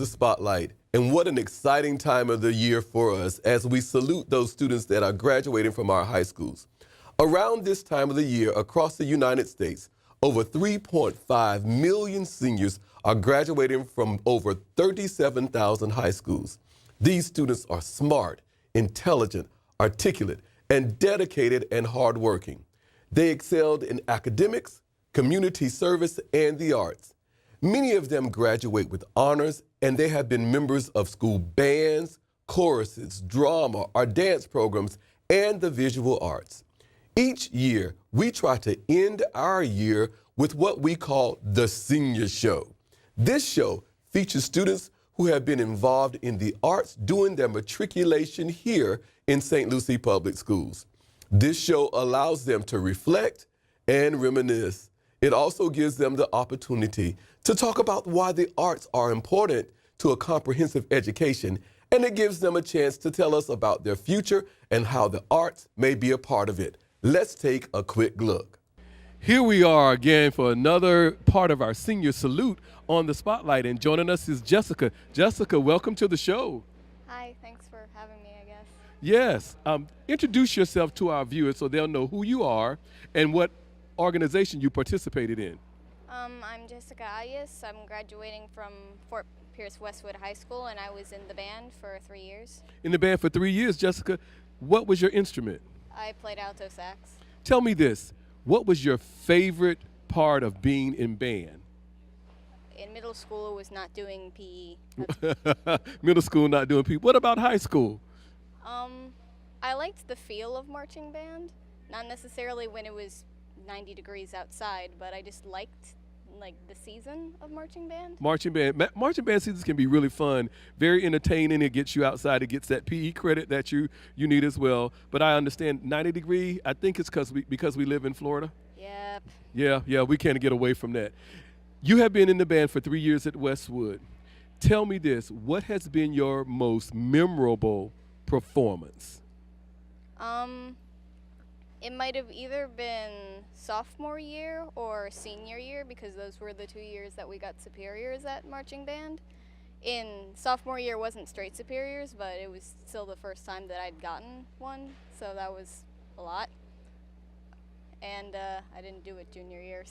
the Spotlight, and what an exciting time of the year for us as we salute those students that are graduating from our high schools. Around this time of the year across the United States, over 3.5 million seniors are graduating from over 37,000 high schools. These students are smart, intelligent, articulate, and dedicated and hardworking. They excelled in academics, community service, and the arts. Many of them graduate with honors, and they have been members of school bands, choruses, drama, or dance programs, and the visual arts. Each year, we try to end our year with what we call the Senior Show. This show features students who have been involved in the arts during their matriculation here in St. Lucie Public Schools. This show allows them to reflect and reminisce. It also gives them the opportunity to talk about why the arts are important to a comprehensive education, and it gives them a chance to tell us about their future and how the arts may be a part of it. Let's take a quick look. Here we are again for another part of our senior salute on the Spotlight, and joining us is Jessica. Jessica, welcome to the show. Hi, thanks for having me, I guess. Yes, introduce yourself to our viewers so they'll know who you are and what organization you participated in. I'm Jessica Ayas. I'm graduating from Fort Pierce Westwood High School, and I was in the band for 3 years. In the band for 3 years, Jessica, what was your instrument? I played alto sax. Tell me this, what was your favorite part of being in band? In middle school, it was not doing PE. Middle school, not doing people. What about high school? I liked the feel of marching band, not necessarily when it was 90 degrees outside, but I just liked the season of marching band. Marching band seasons can be really fun, very entertaining. It gets you outside. It gets that PE credit that you need as well. But I understand 90 degree, I think it's because we live in Florida. Yep. Yeah, we can't get away from that. You have been in the band for 3 years at Westwood. Tell me this, what has been your most memorable performance? It might have either been sophomore year or senior year, because those were the 2 years that we got superiors at marching band. In sophomore year, it wasn't straight superiors, but it was still the first time that I'd gotten one, so that was a lot. And I didn't do it junior year,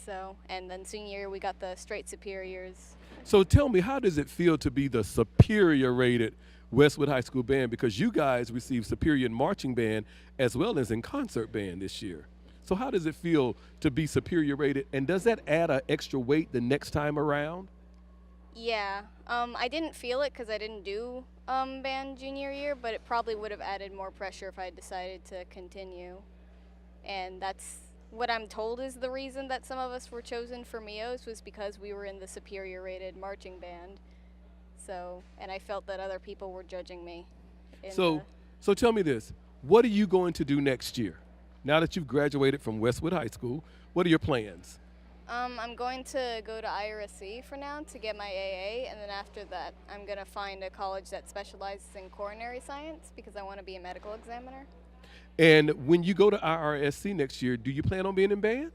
and then senior year we got the straight superiors. So tell me, how does it feel to be the superior rated Westwood High School band, because you guys received superior in marching band as well as in concert band this year? So how does it feel to be superior rated, and does that add an extra weight the next time around? Yeah, I didn't feel it because I didn't do band junior year, but it probably would have added more pressure if I decided to continue. And that's what I'm told is the reason that some of us were chosen for MEOS, was because we were in the superior rated marching band. And I felt that other people were judging me. So tell me this, what are you going to do next year? Now that you've graduated from Westwood High School, what are your plans? I'm going to go to IRSC for now to get my AA, and then after that, I'm going to find a college that specializes in coronary science because I want to be a medical examiner. And when you go to IRSC next year, do you plan on being in band?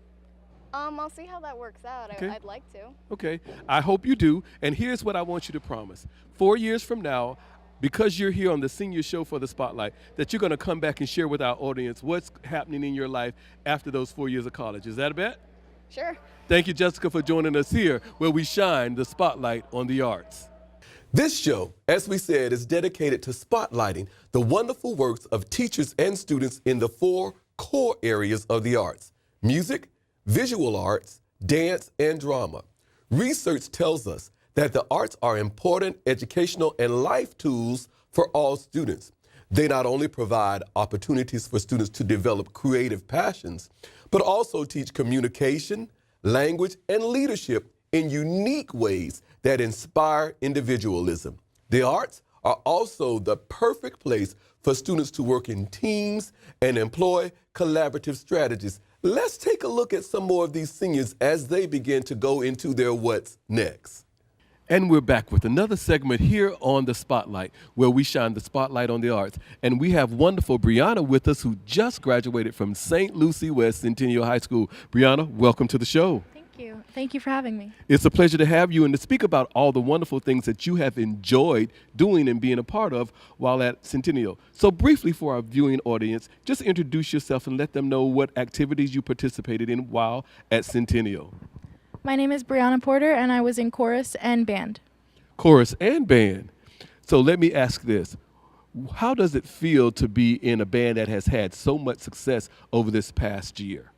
I'll see how that works out. Okay. I'd like to. Okay, I hope you do. And here's what I want you to promise. 4 years from now, because you're here on the senior show for the Spotlight, that you're going to come back and share with our audience what's happening in your life after those 4 years of college. Is that a bet? Sure. Thank you, Jessica, for joining us here where we shine the spotlight on the arts. This show, as we said, is dedicated to spotlighting the wonderful works of teachers and students in the 4 core areas of the arts: music, visual arts, dance, and drama. Research tells us that the arts are important educational and life tools for all students. They not only provide opportunities for students to develop creative passions, but also teach communication, language, and leadership in unique ways that inspire individualism. The arts are also the perfect place for students to work in teams and employ collaborative strategies. Let's take a look at some more of these seniors as they begin to go into their what's next. And we're back with another segment here on The Spotlight, where we shine the spotlight on the arts. And we have wonderful Brianna with us, who just graduated from St. Lucie West Centennial High School. Brianna, welcome to the show. Thank Thank you. Thank you for having me. It's a pleasure to have you and to speak about all the wonderful things that you have enjoyed doing and being a part of while at Centennial. So briefly for our viewing audience, just introduce yourself and let them know what activities you participated in while at Centennial. My name is Brianna Porter, and I was in chorus and band. Chorus and band. So let me ask this. How does it feel to be in a band that has had so much success over this past year?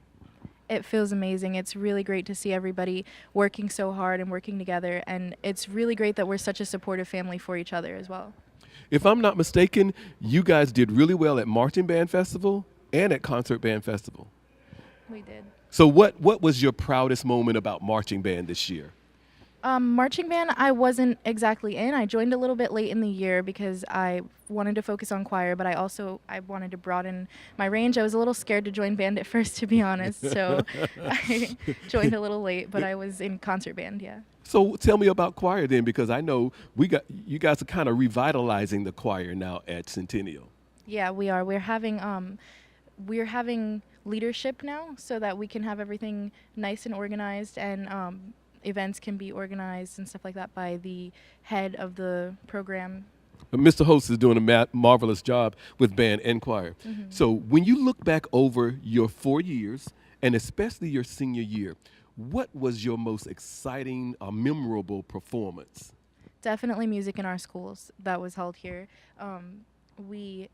It feels amazing. It's really great to see everybody working so hard and working together, and it's really great that we're such a supportive family for each other as well. If I'm not mistaken, you guys did really well at Marching Band Festival and at Concert Band Festival. We did. So what was your proudest moment about marching band this year? Marching band, I wasn't exactly in. I joined a little bit late in the year because I wanted to focus on choir, but I wanted to broaden my range. I was a little scared to join band at first, to be honest, so I joined a little late, but I was in concert band, yeah. So tell me about choir then, because I know you guys are kind of revitalizing the choir now at Centennial. Yeah, we are. We're having leadership now so that we can have everything nice and organized, and events can be organized and stuff like that by the head of the program. Mr. Host is doing a marvelous job with band and choir. Mm-hmm. So when you look back over your 4 years, and especially your senior year, what was your most exciting or memorable performance? Definitely music in our schools that was held here. We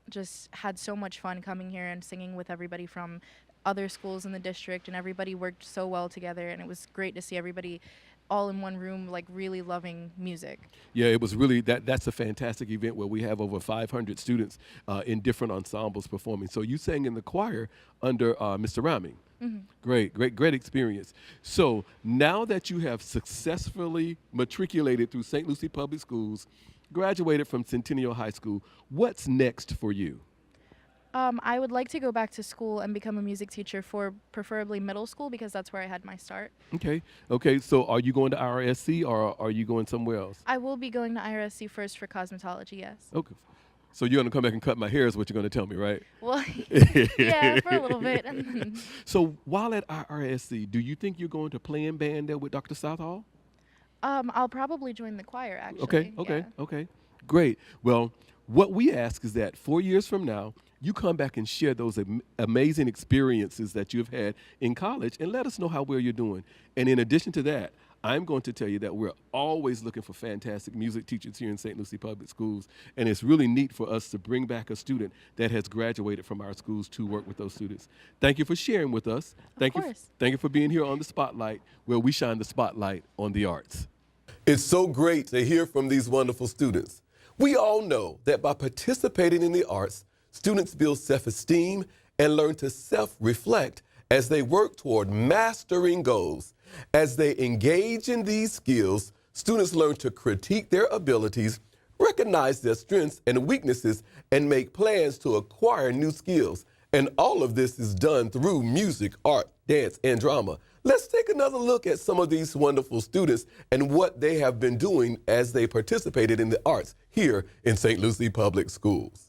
just had so much fun coming here and singing with everybody from other schools in the district, and everybody worked so well together, and it was great to see everybody all in one room, like really loving music. Yeah, it was really, that's a fantastic event where we have over 500 students in different ensembles performing. So you sang in the choir under Mr. Raming. Mm-hmm. Great experience. So now that you have successfully matriculated through St. Lucie Public Schools, graduated from Centennial High School, what's next for you? I would like to go back to school and become a music teacher for preferably middle school, because that's where I had my start. Okay. So are you going to IRSC or are you going somewhere else? I will be going to IRSC first for cosmetology, yes. Okay. So you're going to come back and cut my hair is what you're going to tell me, right? Well, yeah, for a little bit. So while at IRSC, do you think you're going to play in band there with Dr. Southall? I'll probably join the choir, actually. Okay. Great. Well, what we ask is that 4 years from now, you come back and share those amazing experiences that you've had in college and let us know how well you're doing. And in addition to that, I'm going to tell you that we're always looking for fantastic music teachers here in St. Lucie Public Schools, and it's really neat for us to bring back a student that has graduated from our schools to work with those students. Thank you for sharing with us. Of course. Thank you for being here on The Spotlight, where we shine the spotlight on the arts. It's so great to hear from these wonderful students. We all know that by participating in the arts, students build self-esteem and learn to self-reflect as they work toward mastering goals. As they engage in these skills, students learn to critique their abilities, recognize their strengths and weaknesses, and make plans to acquire new skills. And all of this is done through music, art, dance, and drama. Let's take another look at some of these wonderful students and what they have been doing as they participated in the arts here in St. Lucie Public Schools.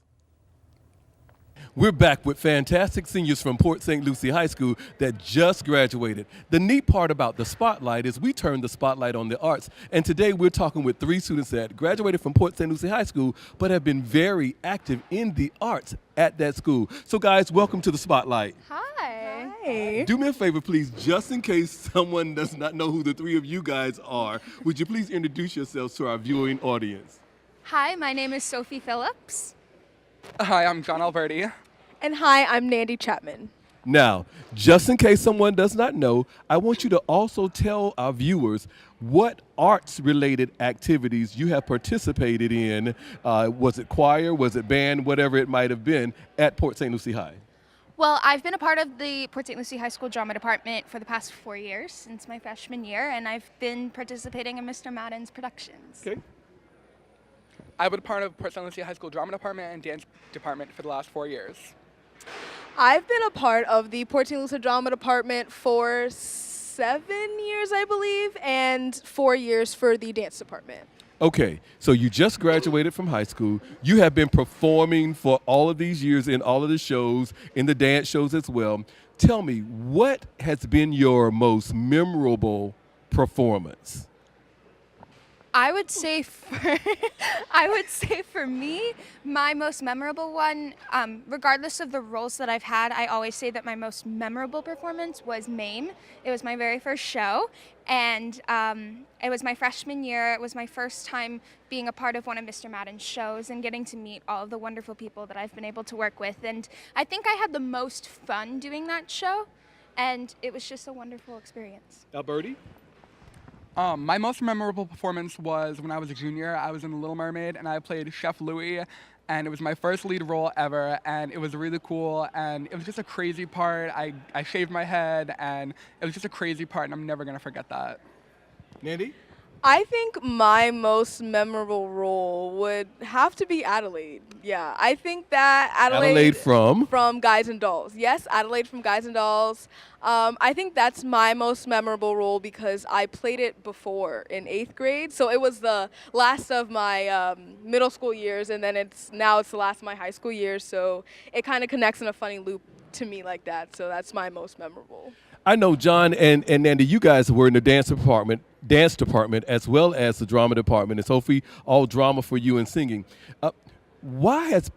We're back with fantastic seniors from Port St. Lucie High School that just graduated. The neat part about the Spotlight is we turn the spotlight on the arts, and today we're talking with 3 students that graduated from Port St. Lucie High School but have been very active in the arts at that school. So guys, welcome to the Spotlight. Hi. Hi. Do me a favor, please, just in case someone does not know who the 3 of you guys are, would you please introduce yourselves to our viewing audience? Hi, my name is Sophie Phillips. Hi, I'm John Alberti. And hi, I'm Nandy Chapman. Now, just in case someone does not know, I want you to also tell our viewers what arts-related activities you have participated in. Was it choir, was it band, whatever it might have been, at Port St. Lucie High? Well, I've been a part of the Port St. Lucie High School Drama Department for the past 4 years, since my freshman year, and I've been participating in Mr. Madden's productions. Okay. I've been part of Port St. Lucie High School Drama Department and Dance Department for the last 4 years. I've been a part of the Port St. Lucie Drama Department for 7 years, I believe, and 4 years for the dance department. Okay, so you just graduated from high school. You have been performing for all of these years in all of the shows, in the dance shows as well. Tell me, what has been your most memorable performance? I would say for I would say for me, my most memorable one, regardless of the roles that I've had, I always say that my most memorable performance was MAME. It was my very first show, and it was my freshman year. It was my first time being a part of one of Mr. Madden's shows and getting to meet all of the wonderful people that I've been able to work with. And I think I had the most fun doing that show, and it was just a wonderful experience. Alberti? My most memorable performance was when I was a junior. I was in The Little Mermaid, and I played Chef Louis, and it was my first lead role ever, and it was really cool, and it was just a crazy part. I shaved my head, and it was just a crazy part, and I'm never going to forget that. Nandy? I think my most memorable role would have to be Adelaide. Yeah, I think that Adelaide from? From Guys and Dolls. Yes, Adelaide from Guys and Dolls. I think that's my most memorable role because I played it before in 8th grade. So it was the last of my middle school years, and then it's the last of my high school years. So it kind of connects in a funny loop to me like that. So that's my most memorable. I know John and Nandy, you guys were in the dance department as well as the drama department. It's hopefully all drama for you and singing. Why has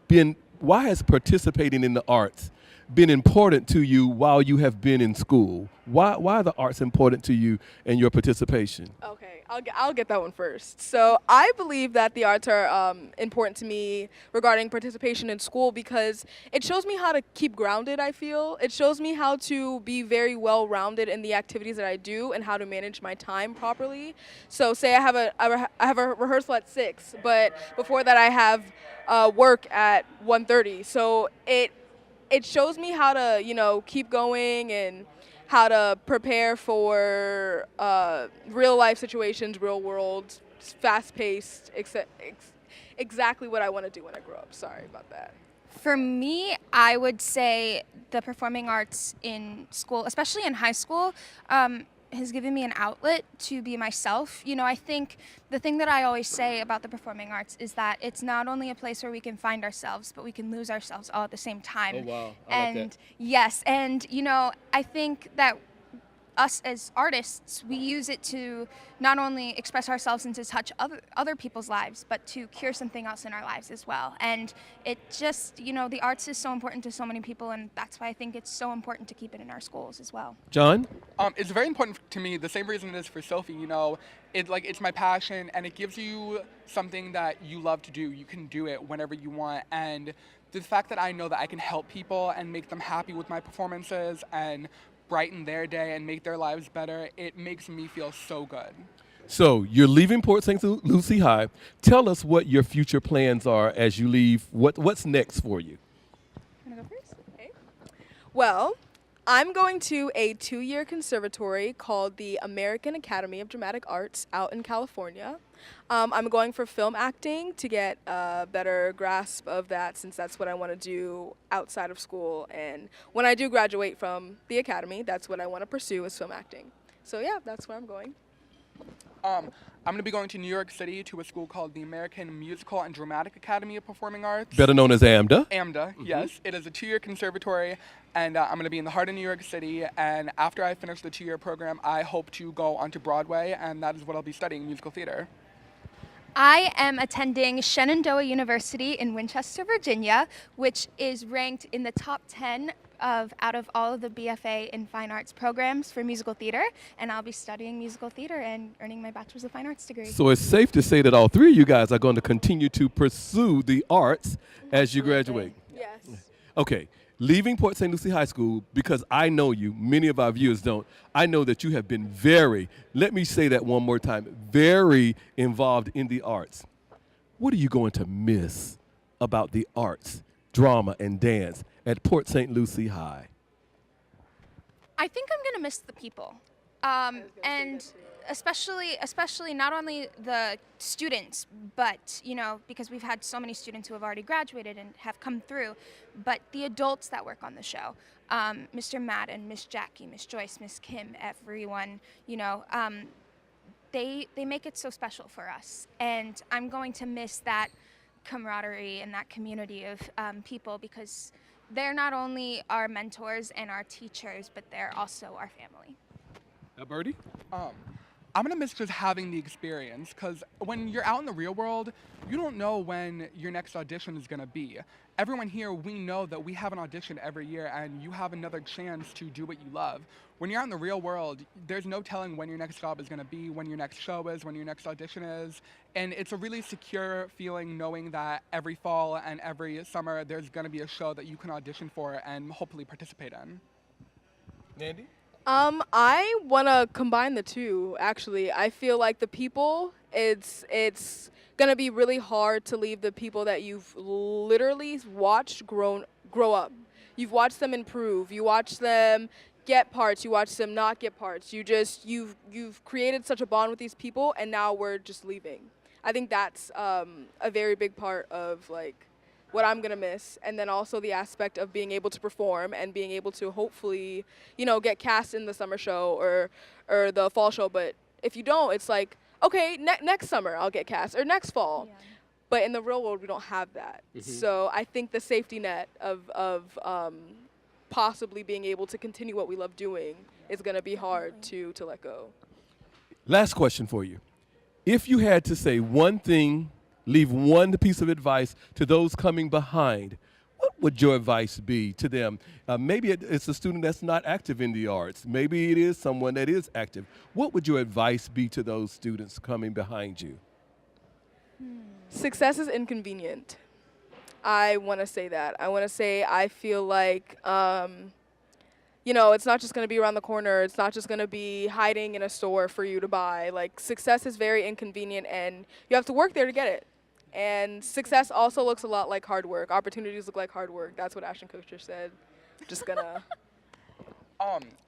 participating in the arts been important to you while you have been in school? Why are the arts important to you and your participation? Okay, I'll get that one first. So I believe that the arts are important to me regarding participation in school because it shows me how to keep grounded, I feel. It shows me how to be very well-rounded in the activities that I do and how to manage my time properly. So say I have a rehearsal at 6, but before that I have work at 1:30. So it shows me how to, keep going and how to prepare for real life situations, real world, fast-paced, exactly what I want to do when I grow up. Sorry about that. For me, I would say the performing arts in school, especially in high school, has given me an outlet to be myself. I think the thing that I always say about the performing arts is that it's not only a place where we can find ourselves, but we can lose ourselves all at the same time. Oh, wow. I like that. Yes, and I think that us as artists, we use it to not only express ourselves and to touch other people's lives, but to cure something else in our lives as well. And it just, the arts is so important to so many people, and that's why I think it's so important to keep it in our schools as well. John? It's very important to me, the same reason it is for Sophie. It's my passion, and it gives you something that you love to do. You can do it whenever you want, and the fact that I know that I can help people and make them happy with my performances and brighten their day and make their lives better, it makes me feel so good. So you're leaving Port St. Lucie High. Tell us what your future plans are as you leave. What's next for you? Want to go first? Okay. Well, I'm going to a 2-year conservatory called the American Academy of Dramatic Arts out in California. I'm going for film acting to get a better grasp of that since that's what I want to do outside of school. And when I do graduate from the academy, that's what I want to pursue is film acting. So yeah, that's where I'm going. I'm going to be going to New York City to a school called the American Musical and Dramatic Academy of Performing Arts. Better known as AMDA. AMDA, yes. It is a 2-year conservatory, and I'm going to be in the heart of New York City. And after I finish the 2-year program, I hope to go onto Broadway, and that is what I'll be studying, musical theater. I am attending Shenandoah University in Winchester, Virginia, which is ranked in the top 10 out of all of the BFA in Fine Arts programs for musical theater, and I'll be studying musical theater and earning my Bachelor's of Fine Arts degree. So it's safe to say that all three of you guys are going to continue to pursue the arts as you graduate. Yes. Okay. Leaving Port St. Lucie High School, because I know you, many of our viewers don't, I know that you have been let me say that one more time, very involved in the arts. What are you going to miss about the arts, drama, and dance at Port St. Lucie High? I think I'm going to miss the people. And especially not only the students, but, because we've had so many students who have already graduated and have come through, but the adults that work on the show. Mr. Madden, Miss Jackie, Miss Joyce, Miss Kim, everyone, they make it so special for us. And I'm going to miss that camaraderie and that community of people, because they're not only our mentors and our teachers, but they're also our family. Birdie? I'm gonna miss just having the experience, because when you're out in the real world, you don't know when your next audition is gonna be. Everyone here, we know that we have an audition every year and you have another chance to do what you love. When you're out in the real world, there's no telling when your next job is gonna be, when your next show is, when your next audition is. And it's a really secure feeling knowing that every fall and every summer there's gonna be a show that you can audition for and hopefully participate in. Nandy? I want to combine the two, actually. I feel like the people, it's going to be really hard to leave the people that you've literally watched grow up. You've watched them improve. You watch them get parts. You watch them not get parts. You've created such a bond with these people, and now we're just leaving. I think that's a very big part of, like, what I'm gonna miss, and then also the aspect of being able to perform and being able to hopefully, get cast in the summer show or the fall show. But if you don't, it's like, okay, next summer I'll get cast, or next fall. Yeah. But in the real world, we don't have that. So I think the safety net of possibly being able to continue what we love doing is gonna be hard to let go. Last question for you. If you had to say one thing, leave one piece of advice to those coming behind, what would your advice be to them? Maybe it's a student that's not active in the arts. Maybe it is someone that is active. What would your advice be to those students coming behind you? Success is inconvenient. I want to say that. I want to say I feel like, it's not just going to be around the corner. It's not just going to be hiding in a store for you to buy. Like, success is very inconvenient, and you have to work there to get it. And success also looks a lot like hard work. Opportunities look like hard work. That's what Ashton Kutcher said. Just gonna.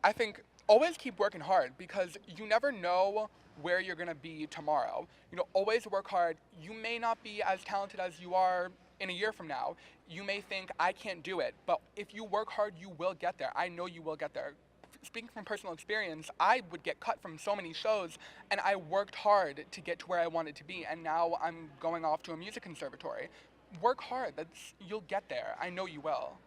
I think always keep working hard, because you never know where you're gonna be tomorrow. Always work hard. You may not be as talented as you are in a year from now. You may think, I can't do it, but if you work hard, you will get there. I know you will get there. Speaking from personal experience, I would get cut from so many shows, and I worked hard to get to where I wanted to be, and now I'm going off to a music conservatory. Work hard. You'll get there. I know you will.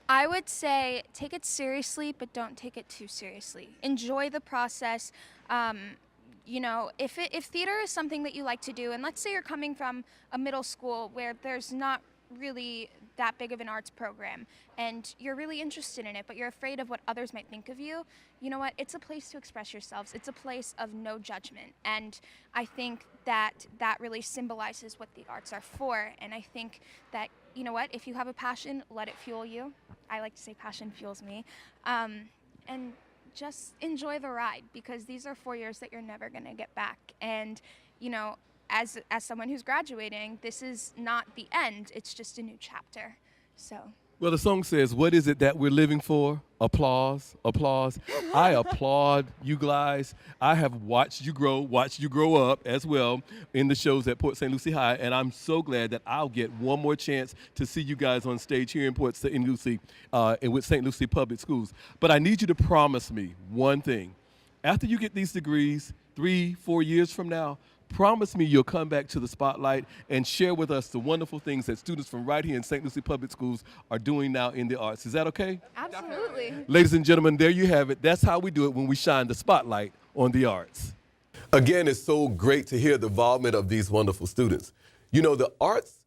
I would say take it seriously, but don't take it too seriously. Enjoy the process. If theater is something that you like to do, and let's say you're coming from a middle school where there's not really that big of an arts program, and you're really interested in it, but you're afraid of what others might think of you, you know what? It's a place to express yourselves. It's a place of no judgment. And I think that really symbolizes what the arts are for. And I think that, if you have a passion, let it fuel you. I like to say passion fuels me. And just enjoy the ride, because these are 4 years that you're never going to get back. And, as someone who's graduating, this is not the end. It's just a new chapter. So. Well, the song says, what is it that we're living for? Applause, applause. I applaud you guys. I have watched you grow up as well in the shows at Port St. Lucie High, and I'm so glad that I'll get one more chance to see you guys on stage here in Port St. Lucie and with St. Lucie Public Schools. But I need you to promise me one thing. After you get these degrees, 3-4 years from now, promise me you'll come back to the spotlight and share with us the wonderful things that students from right here in St. Lucie Public Schools are doing now in the arts. Is that okay? Absolutely. Ladies and gentlemen, there you have it. That's how we do it when we shine the spotlight on the arts. Again, it's so great to hear the involvement of these wonderful students. The arts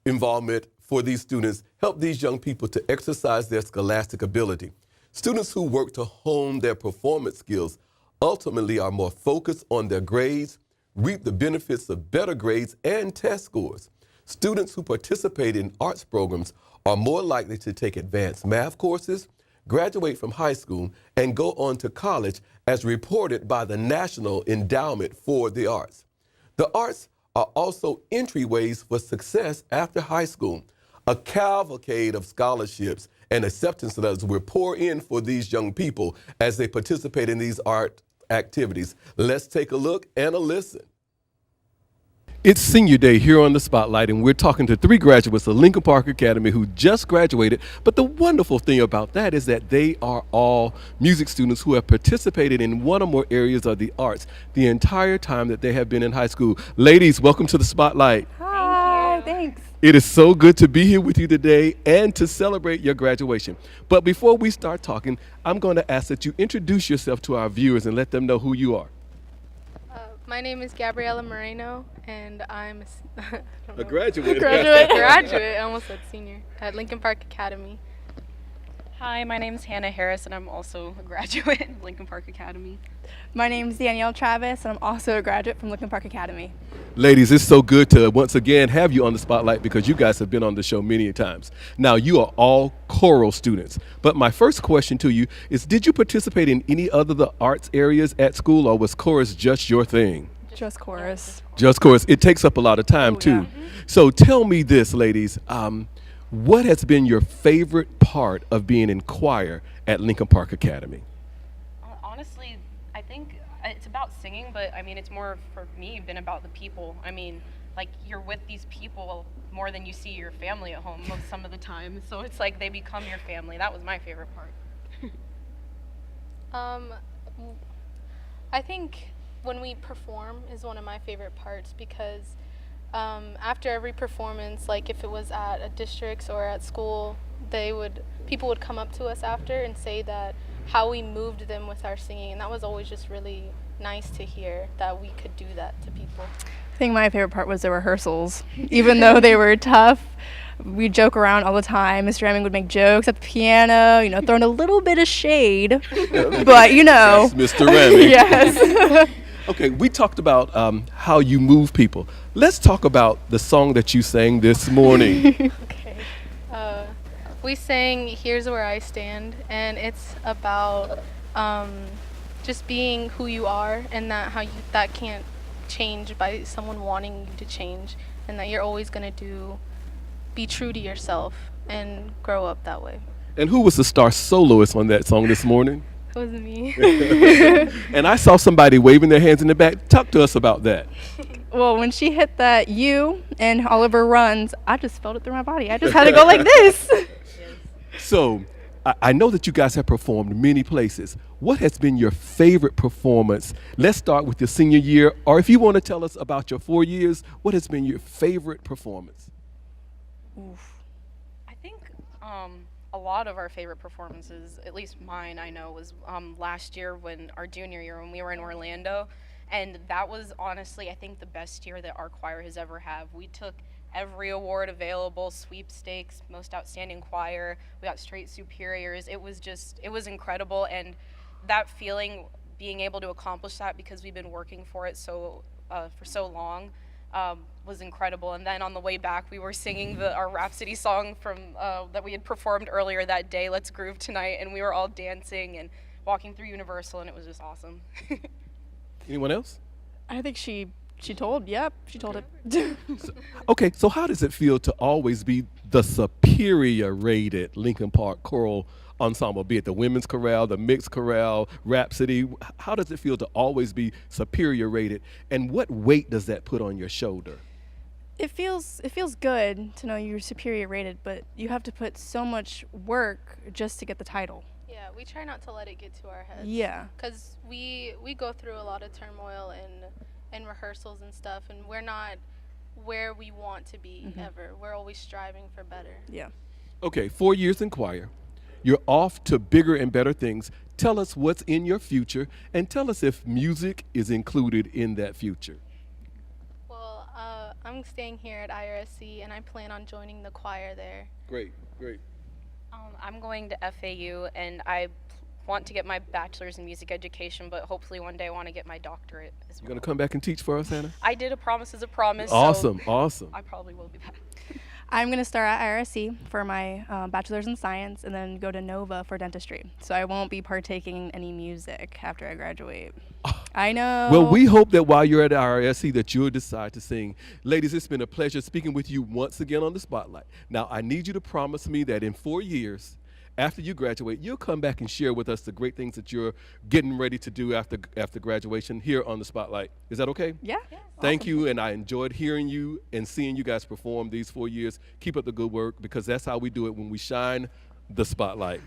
involvement for these students help these young people to exercise their scholastic ability. Students who work to hone their performance skills ultimately are more focused on their grades, reap the benefits of better grades and test scores. Students who participate in arts programs are more likely to take advanced math courses, graduate from high school, and go on to college, as reported by the National Endowment for the Arts. The arts are also entryways for success after high school. A cavalcade of scholarships and acceptance letters will pour in for these young people as they participate in these art activities. Let's take a look and a listen. It's senior day here on the Spotlight, and we're talking to 3 graduates of Lincoln Park Academy who just graduated. But the wonderful thing about that is that they are all music students who have participated in one or more areas of the arts the entire time that they have been in high school. Ladies, welcome to the Spotlight. Hi, thanks. It is so good to be here with you today and to celebrate your graduation. But before we start talking, I'm going to ask that you introduce yourself to our viewers and let them know who you are. My name is Gabriela Moreno, and I'm A graduate. graduate. I almost said senior at Lincoln Park Academy. Hi, my name is Hannah Harris, and I'm also a graduate of Lincoln Park Academy. My name is Danielle Travis, and I'm also a graduate from Lincoln Park Academy. Ladies, it's so good to once again have you on the Spotlight because you guys have been on the show many times. Now, you are all choral students, but my first question to you is, did you participate in any other the arts areas at school, or was chorus just your thing? Just chorus. Just chorus. It takes up a lot of time, too. So tell me this, ladies. What has been your favorite part of being in choir at Lincoln Park Academy? Honestly, I think it's about singing, but I mean, it's more for me been about the people. I mean, like you're with these people more than you see your family at home some of the time. So it's like they become your family. That was my favorite part. I think when we perform is one of my favorite parts because after every performance, like if it was at a districts or at school, people would come up to us after and say that how we moved them with our singing, and that was always just really nice to hear that we could do that to people. I think my favorite part was the rehearsals. Even though they were tough, we joke around all the time. Mr. Emming would make jokes at the piano, throwing a little bit of shade, but That's Mr. Remy. Yes. Okay, we talked about how you move people. Let's talk about the song that you sang this morning. Okay. We sang "Here's Where I Stand," and it's about just being who you are, and that can't change by someone wanting you to change, and that you're always gonna be true to yourself and grow up that way. And who was the star soloist on that song this morning? It was me. And I saw somebody waving their hands in the back. Talk to us about that. Well, when she hit that U and Oliver runs, I just felt it through my body. I just had to go like this. So, I know that you guys have performed many places. What has been your favorite performance? Let's start with your senior year, or if you want to tell us about your 4 years, what has been your favorite performance? I think a lot of our favorite performances, at least mine, I know, was last year our junior year when we were in Orlando. And that was honestly, I think, the best year that our choir has ever had. We took every award available, sweepstakes, most outstanding choir, we got straight superiors. It was incredible. And that feeling, being able to accomplish that because we've been working for it for so long, was incredible. And then on the way back, we were singing our Rhapsody song from that we had performed earlier that day, Let's Groove Tonight, and we were all dancing and walking through Universal, and it was just awesome. Anyone else? I think she told it. Okay, so how does it feel to always be the superior rated Lincoln Park choral ensemble, be it the women's chorale, the mixed chorale, Rhapsody? How does it feel to always be superior rated, and what weight does that put on your shoulder? It feels good to know you're superior rated, but you have to put so much work just to get the title. Yeah, we try not to let it get to our heads. Yeah. Because we go through a lot of turmoil and rehearsals and stuff, and we're not where we want to be ever. We're always striving for better. Yeah. Okay, 4 years in choir. You're off to bigger and better things. Tell us what's in your future, and tell us if music is included in that future. Well, I'm staying here at IRSC, and I plan on joining the choir there. Great. I'm going to FAU, and I want to get my bachelor's in music education, but hopefully one day I want to get my doctorate as well. You gonna come back and teach for us, Hannah? I did a promise as a promise. Awesome. So I probably will be back. I'm going to start at IRSC for my bachelor's in science and then go to Nova for dentistry. So I won't be partaking in any music after I graduate. I know. Well, we hope that while you're at IRSC that you'll decide to sing. Ladies, it's been a pleasure speaking with you once again on the Spotlight. Now, I need you to promise me that in 4 years, after you graduate, you'll come back and share with us the great things that you're getting ready to do after graduation here on the Spotlight. Is that okay? Yeah. Thank you, and I enjoyed hearing you and seeing you guys perform these 4 years. Keep up the good work, because that's how we do it when we shine the spotlight.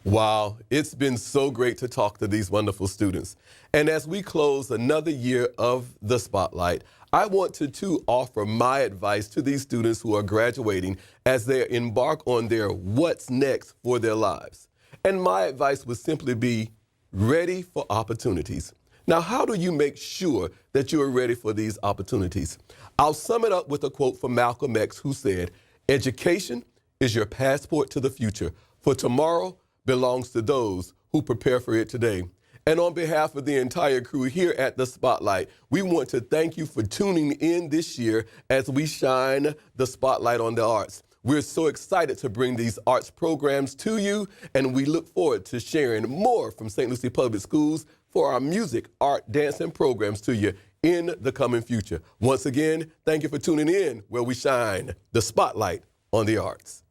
Wow, it's been so great to talk to these wonderful students. And as we close another year of the Spotlight, I want to too offer my advice to these students who are graduating as they embark on their what's next for their lives. And my advice would simply be ready for opportunities. Now, how do you make sure that you are ready for these opportunities? I'll sum it up with a quote from Malcolm X, who said, "Education is your passport to the future, for tomorrow belongs to those who prepare for it today." And on behalf of the entire crew here at the Spotlight, we want to thank you for tuning in this year as we shine the spotlight on the arts. We're so excited to bring these arts programs to you, and we look forward to sharing more from St. Lucie Public Schools for our music, art, dance, and programs to you in the coming future. Once again, thank you for tuning in where we shine the spotlight on the arts.